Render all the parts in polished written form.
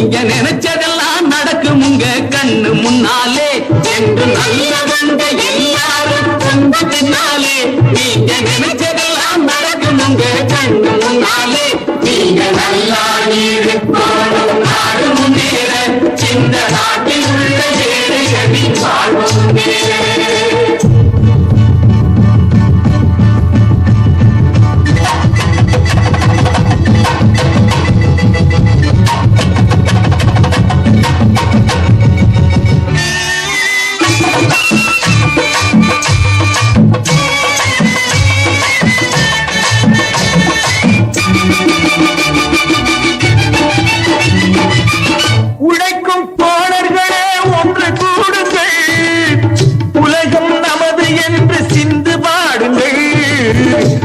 நீங்க நினைச்சதெல்லாம் நடக்கும் உங்க கண்ணு முன்னாலே என்று நல்லவங்க எல்லாரும் கொண்டு பின்னாலே நீங்க நினைச்சதெல்லாம் நடக்கும் உங்க கண்ணு முன்னாலே நீங்க நல்லா இருக்கணும் நாடு முன்னேற இந்த நாட்டில் உள்ள ஏழைகளின் வாழ்வு முன்னேற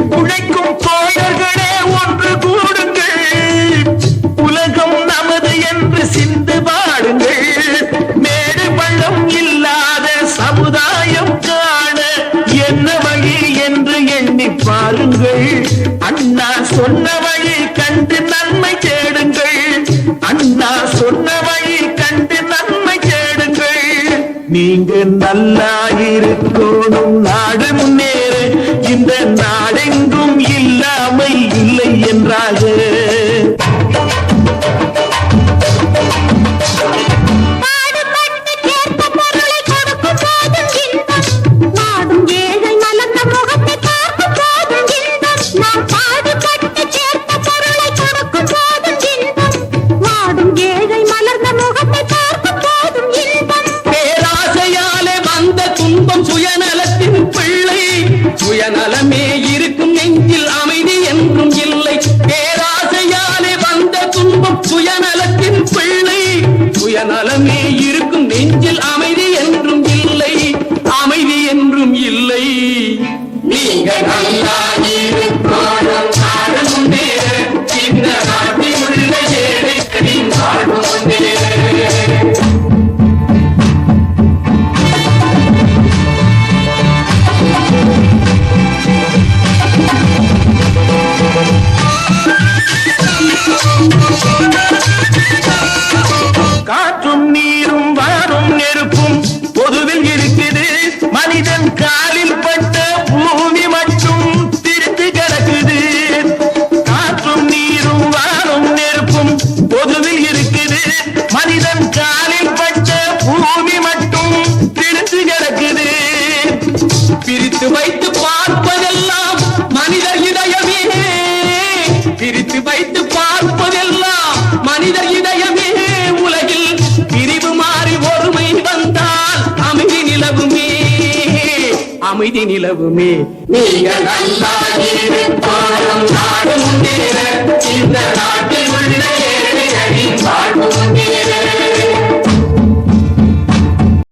உழைக்கும் தோழர்களே ஒன்று கூடுங்கள் உலகம் நமது என்று சிந்து பாடுங்கள் மேடு பள்ளம் இல்லாத சமுதாயம் காண என்ன வழி என்று எண்ணி பாருங்கள் அண்ணா சொன்ன வழி கண்டு நன்மை தேடுங்கள் அண்ணா சொன்ன வழி கண்டு நன்மை தேடுங்கள் நீங்க நல்லா இருக்கணும் நாடு முன்னேற இந்த நாடெங்கும் இல்லாமை இல்லை என்றாக சுயநலமே இருக்கும் நெஞ்சில் அமைதி என்றும் இல்லை பேராசையாலே வந்த துன்பம் சுயநலத்தின் பிள்ளை சுயநலமே இருக்கும் நெஞ்சில் அமைதி என்றும் இல்லை அமைதி என்றும் இல்லை நீங்க நல்லா இருக்கணும் நாடு முன்னேற இந்த நாட்டில் உள்ள ஏழைகளின் வாழ்வு முன்னேற காற்றும் நீரும் வாரும் நெருப்பும் பொதுவில் இருக்குது மனிதன் காலில் பட்ட பூமி மட்டும் திரித்து கிடக்குது காற்றும் நீரும் வாரும் நெருப்பும் பொதுவில் இருக்குது மனிதன் காலில் பட்ட பூமி மட்டும் திரித்து கிடக்குது பிரித்து வைத்து பார்ப்பதெல்லாம் மனிதர் இதயமே பிரித்து வைத்து பார்ப்பதெல்லாம் மனிதர் இதயமே உலகில் பிரிவு மாறி ஒருமை வந்தால் அமைதி நிலவுமே அமைதி நிலவுமே நீங்க நல்லா இருக்கணும் நாடு முன்னேற இந்த நாட்டில் உள்ள ஏழைகளின் வாழ்வு முன்னேற